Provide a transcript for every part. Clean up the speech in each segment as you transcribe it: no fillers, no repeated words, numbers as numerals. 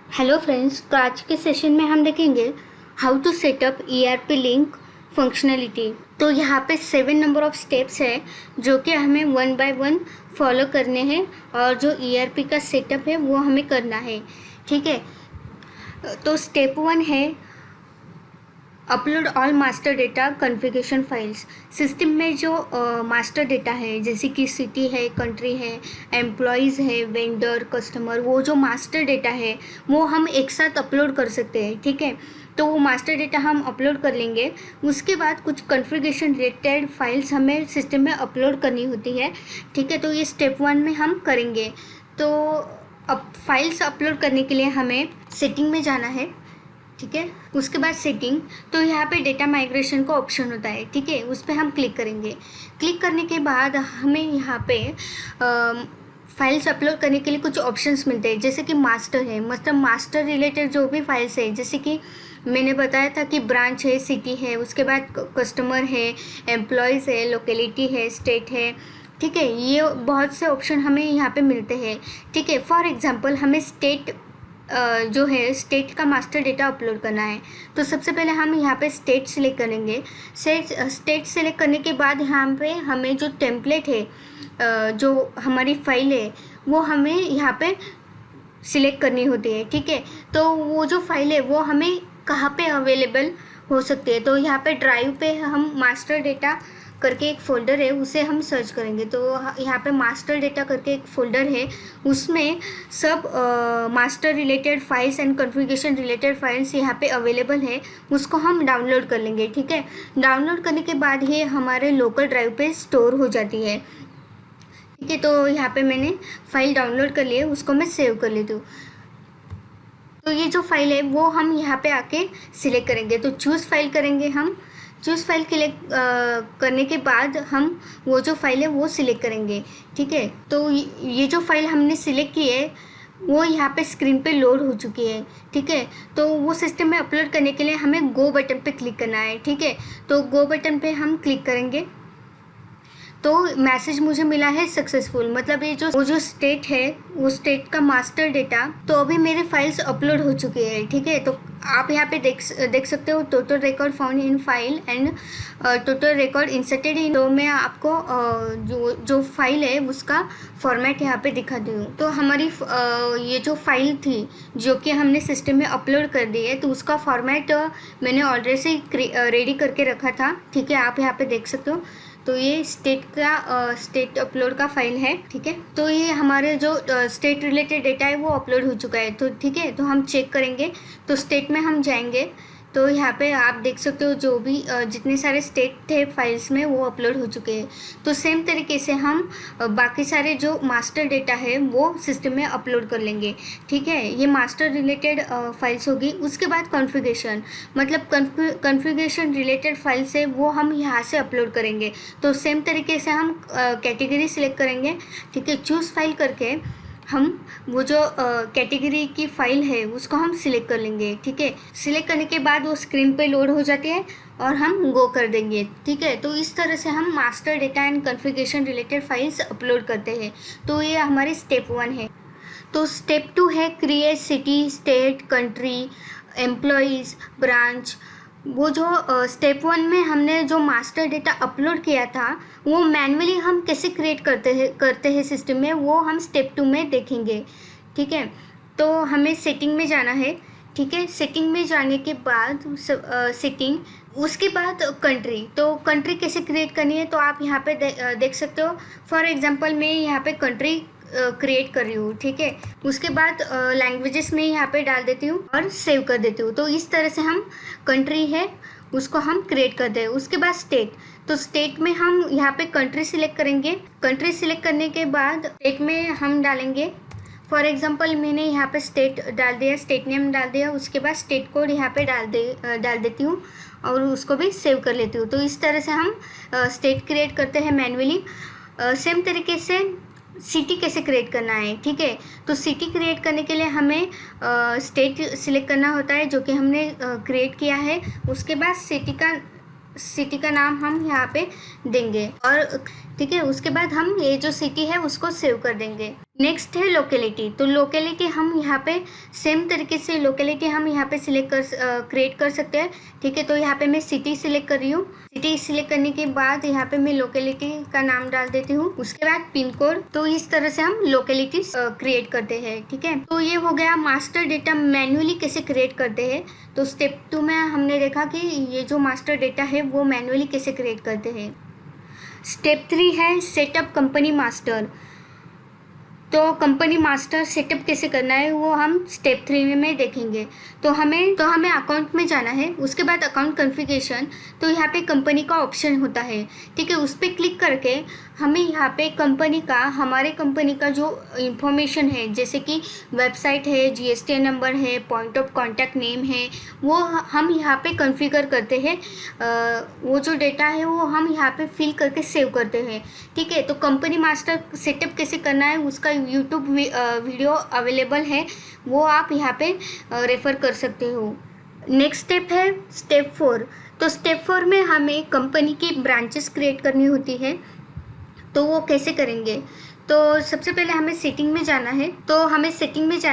Hello friends, तो आज के सेशन में हम देखेंगे how to setup ERP link functionality. तो यहाँ पे 7 नंबर ऑफ स्टेप्स है जो कि हमें 1 बाय 1 फॉलो करने हैं और जो ईआरपी का सेटअप है वो हमें करना है। ठीक है, तो स्टेप 1 है upload all master data configuration files. System में जो मास्टर डेटा है जैसे कि सिटी है, कंट्री है, एम्प्लॉयज़ है, वेंडर, कस्टमर, वो जो मास्टर डेटा है वो हम एक साथ अपलोड कर सकते हैं। ठीक है, तो वो मास्टर डेटा हम अपलोड कर लेंगे। उसके बाद कुछ कॉन्फ़िगरेशन रिलेटेड फाइल्स हमें सिस्टम में अपलोड करनी होती है। ठीक है, तो ये स्टेप 1 में हम करेंगे। तो अब फाइल्स अपलोड करने के लिए हमें सेटिंग में जाना है। ठीक है, उसके बाद सेटिंग, तो यहाँ पे डेटा माइग्रेशन का ऑप्शन होता है। ठीक है, उस पर हम क्लिक करेंगे। क्लिक करने के बाद हमें यहाँ पे फाइल्स अपलोड करने के लिए कुछ ऑप्शंस मिलते हैं, जैसे कि मास्टर है, मतलब मास्टर रिलेटेड जो भी फाइल्स है, जैसे कि मैंने बताया था कि ब्रांच है, सिटी है, उसके बाद कस्टमर है, एम्प्लॉयज़ है, लोकेलिटी है, स्टेट है। ठीक है, ये बहुत से ऑप्शन हमें यहाँ पे मिलते हैं। ठीक है, फॉर एग्जांपल हमें स्टेट जो है स्टेट का मास्टर डेटा अपलोड करना है। तो सबसे पहले हम यहाँ पे स्टेट सिलेक्ट करेंगे। स्टेट सिलेक्ट करने के बाद यहाँ पे हमें जो टेम्पलेट है, जो हमारी फाइल है, वो हमें यहाँ पे सिलेक्ट करनी होती है। ठीक है, तो वो जो फाइल है वो हमें कहाँ पे अवेलेबल हो सकती है। तो यहाँ पे ड्राइव पे हम मास्टर डेटा करके एक फ़ोल्डर है, उसे हम सर्च करेंगे। तो यहाँ पे मास्टर डेटा करके एक फ़ोल्डर है, उसमें सब master related files and configuration related files यहाँ पे अवेलेबल है, उसको हम डाउनलोड कर लेंगे। ठीक है, डाउनलोड करने के बाद ये हमारे लोकल ड्राइव पे स्टोर हो जाती है। ठीक है, तो यहाँ पे मैंने फ़ाइल डाउनलोड कर ली है, उसको मैं सेव कर लेती हूँ। तो ये जो फाइल है वो हम यहाँ पे आके सिलेक्ट करेंगे। तो चूज़ फाइल करेंगे हम। चूज़ फाइल करने के बाद हम वो जो फाइल है वो सिलेक्ट करेंगे। ठीक है, तो ये जो फाइल हमने सिलेक्ट की है वो यहाँ पे स्क्रीन पे लोड हो चुकी है। ठीक है, तो वो सिस्टम में अपलोड करने के लिए हमें गो बटन पे क्लिक करना है। ठीक है, तो गो बटन पे हम क्लिक करेंगे तो मैसेज मुझे मिला है सक्सेसफुल, मतलब ये जो वो जो स्टेट है वो स्टेट का मास्टर डेटा, तो अभी मेरे फाइल्स अपलोड हो चुके हैं। ठीक है, तो आप यहाँ पे देख सकते हो total record found in file and total record inserted in. तो मैं आपको जो फाइल है उसका फॉर्मेट यहाँ पे दिखा दी हूँ। तो हमारी ये जो फाइल थी जो कि हमने सिस्टम में अपलोड कर दी है, तो उसका फॉर्मेट मैंने ऑलरेडी से रेडी करके रखा था। ठीक है, आप यहाँ पे देख सकते हो। तो ये स्टेट अपलोड का फाइल है। ठीक है, तो ये हमारे जो स्टेट रिलेटेड डेटा है वो अपलोड हो चुका है। तो ठीक है, तो हम चेक करेंगे। तो स्टेट में हम जाएंगे, तो यहाँ पे आप देख सकते हो जो भी जितने सारे स्टेट थे फाइल्स में वो अपलोड हो चुके हैं। तो सेम तरीके से हम बाकी सारे जो मास्टर डेटा है वो सिस्टम में अपलोड कर लेंगे। ठीक है, ये मास्टर रिलेटेड फाइल्स होगी। उसके बाद कॉन्फ़िगरेशन, मतलब कॉन्फ़िगरेशन रिलेटेड फाइल्स है वो हम यहाँ से अपलोड करेंगे। तो सेम तरीके से हम कैटेगरी सिलेक्ट करेंगे। ठीक है, चूज़ फाइल करके हम वो जो कैटेगरी की फ़ाइल है उसको हम सिलेक्ट कर लेंगे। ठीक है, सिलेक्ट करने के बाद वो स्क्रीन पे लोड हो जाती है और हम गो कर देंगे। ठीक है, तो इस तरह से हम master data and configuration related files upload करते हैं। तो ये हमारी स्टेप 1 है। तो स्टेप 2 है create city, state, country, employees, branch. वो जो स्टेप 1 में हमने जो मास्टर डेटा अपलोड किया था वो मैन्युअली हम कैसे क्रिएट करते हैं सिस्टम में, वो हम स्टेप 2 में देखेंगे। ठीक है, तो हमें सेटिंग में जाना है। ठीक है, सेटिंग में जाने के बाद सेटिंग, उसके बाद कंट्री। तो कंट्री कैसे क्रिएट करनी है तो आप यहाँ पे देख सकते हो। फॉर एग्जांपल मैं यहाँ पे कंट्री क्रिएट कर रही हूँ। ठीक है, उसके बाद लैंग्वेजेस में यहाँ पे डाल देती हूँ और सेव कर देती हूँ। तो इस तरह से हम कंट्री है उसको हम क्रिएट करते हैं। उसके बाद स्टेट, तो स्टेट में हम यहाँ पे कंट्री सिलेक्ट करेंगे। कंट्री सिलेक्ट करने के बाद स्टेट में हम डालेंगे, फॉर एग्जांपल मैंने यहाँ पे स्टेट डाल दिया, स्टेट नेम डाल दिया। उसके बाद स्टेट कोड यहाँ पे डाल देती हूँ और उसको भी सेव कर लेती हूँ। तो इस तरह से हम स्टेट क्रिएट करते हैं मैन्युअली। सेम तरीके से सिटी कैसे क्रिएट करना है। ठीक है, तो सिटी क्रिएट करने के लिए हमें स्टेट सिलेक्ट करना होता है जो कि हमने क्रिएट किया है। उसके बाद सिटी का नाम हम यहाँ पे देंगे और ठीक है। उसके बाद हम ये जो सिटी है उसको सेव कर देंगे। नेक्स्ट है लोकेलिटी। तो लोकेलिटी हम यहाँ पे सेम तरीके से लोकेलिटी हम यहाँ पे सिलेक्ट क्रिएट कर सकते हैं। ठीक है, तो यहाँ पे मैं सिटी सिलेक्ट कर रही हूँ। सिटी सिलेक्ट करने के बाद यहाँ पे मैं लोकेलिटी का नाम डाल देती हूँ, उसके बाद पिन कोड। तो इस तरह से हम लोकेलिटी क्रिएट करते हैं। ठीक है, तो ये हो गया मास्टर डेटा मैन्युअली कैसे क्रिएट करते हैं। तो स्टेप 2 में हमने देखा कि ये जो मास्टर डेटा है वो मैन्युअली कैसे क्रिएट करते हैं। स्टेप 3 है सेटअप कंपनी मास्टर। तो कंपनी मास्टर सेटअप कैसे करना है वो हम स्टेप 3 में देखेंगे। तो हमें अकाउंट में जाना है, उसके बाद अकाउंट कॉन्फ़िगरेशन। तो यहाँ पे कंपनी का ऑप्शन होता है। ठीक है, उस पर क्लिक करके हमें यहाँ पे हमारे कंपनी का जो इंफॉर्मेशन है, जैसे कि वेबसाइट है, GST नंबर है, पॉइंट ऑफ कॉन्टैक्ट नेम है, वो हम यहाँ पे कॉन्फ़िगर करते हैं। वो जो डेटा है वो हम यहाँ पे फिल करके सेव करते हैं। ठीक है, तो कंपनी मास्टर सेटअप कैसे करना है उसका यूट्यूब वीडियो अवेलेबल है, वो आप यहाँ पे रेफ़र कर सकते हो। नेक्स्ट स्टेप है स्टेप 4। तो स्टेप 4 में हमें कंपनी की ब्रांचेस क्रिएट करनी होती है। तो वो कैसे करेंगे, तो सबसे पहले हमें सेटिंग में जाना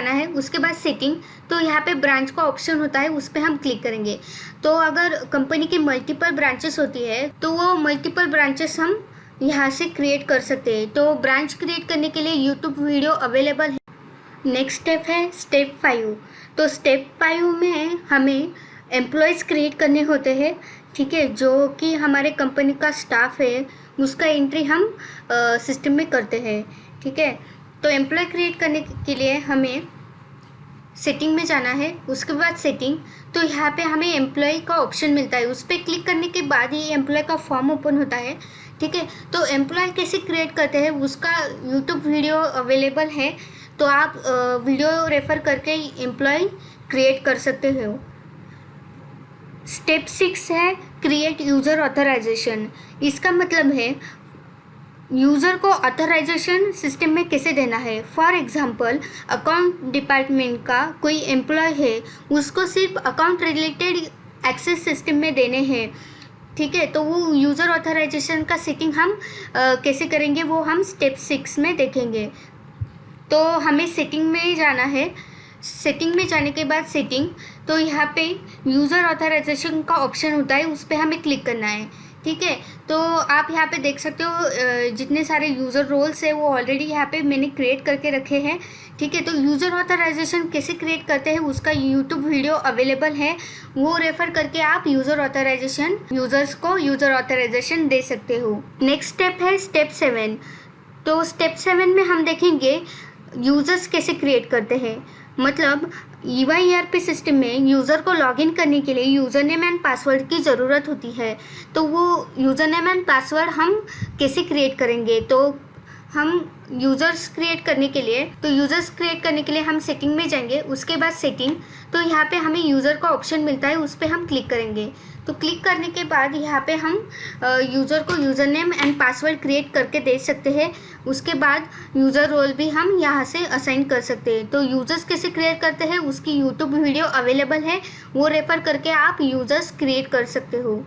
है। उसके बाद सेटिंग, तो यहाँ पे ब्रांच का ऑप्शन होता है, उस पर हम क्लिक करेंगे। तो अगर कंपनी की मल्टीपल ब्रांचेस होती है तो वो मल्टीपल ब्रांचेस हम यहाँ से क्रिएट कर सकते हैं। तो ब्रांच क्रिएट करने के लिए यूट्यूब वीडियो अवेलेबल है। नेक्स्ट स्टेप है स्टेप 5। तो स्टेप 5 में हमें एम्प्लॉयज़ क्रिएट करने होते हैं। ठीक है, जो कि हमारे कंपनी का स्टाफ है उसका एंट्री हम सिस्टम में करते हैं। ठीक है, तो एम्प्लॉय क्रिएट करने के लिए हमें सेटिंग में जाना है। उसके बाद सेटिंग, तो यहाँ पे हमें एम्प्लॉय का ऑप्शन मिलता है, उस पर क्लिक करने के बाद ही एम्प्लॉय का फॉर्म ओपन होता है। ठीक है, तो एम्प्लॉय कैसे क्रिएट करते हैं उसका यूट्यूब वीडियो अवेलेबल है, तो आप वीडियो रेफ़र करके एम्प्लॉय क्रिएट कर सकते हो। स्टेप 6 है क्रिएट यूज़र ऑथराइजेशन। इसका मतलब है यूज़र को ऑथराइजेशन सिस्टम में कैसे देना है। फॉर एग्जांपल, अकाउंट डिपार्टमेंट का कोई एम्प्लॉय है, उसको सिर्फ अकाउंट रिलेटेड एक्सेस सिस्टम में देने हैं। ठीक है, तो वो यूज़र ऑथराइजेशन का सेटिंग हम कैसे करेंगे वो हम स्टेप 6 में देखेंगे। तो हमें सेटिंग में जाना है। सेटिंग में जाने के बाद सेटिंग, तो यहाँ पे यूज़र ऑथराइजेशन का ऑप्शन होता है, उस पर हमें क्लिक करना है। ठीक है, तो आप यहाँ पे देख सकते हो जितने सारे यूज़र रोल्स है वो ऑलरेडी यहाँ पे मैंने क्रिएट करके रखे हैं। ठीक है, तो यूज़र ऑथराइजेशन कैसे क्रिएट करते हैं उसका यूट्यूब वीडियो अवेलेबल है, वो रेफ़र करके आप यूज़र्स को यूज़र ऑथराइजेशन दे सकते हो। नेक्स्ट स्टेप है स्टेप 7। तो स्टेप 7 में हम देखेंगे यूज़र्स कैसे क्रिएट करते हैं। मतलब EYERP सिस्टम में यूज़र को लॉगिन करने के लिए यूज़र नेम एंड पासवर्ड की ज़रूरत होती है। तो वो यूज़र नेम एंड पासवर्ड हम कैसे क्रिएट करेंगे, तो हम यूज़र्स क्रिएट करने के लिए हम सेटिंग में जाएंगे। उसके बाद सेटिंग, तो यहाँ पे हमें यूज़र का ऑप्शन मिलता है, उस पर हम क्लिक करेंगे। तो क्लिक करने के बाद यहाँ पे हम यूज़र को user name and password create करके दे सकते हैं। उसके बाद यूज़र रोल भी हम यहाँ से असाइन कर सकते हैं। तो यूज़र्स कैसे क्रिएट करते हैं उसकी यूट्यूब वीडियो अवेलेबल है, वो रेफ़र करके आप यूज़र्स क्रिएट कर सकते हो।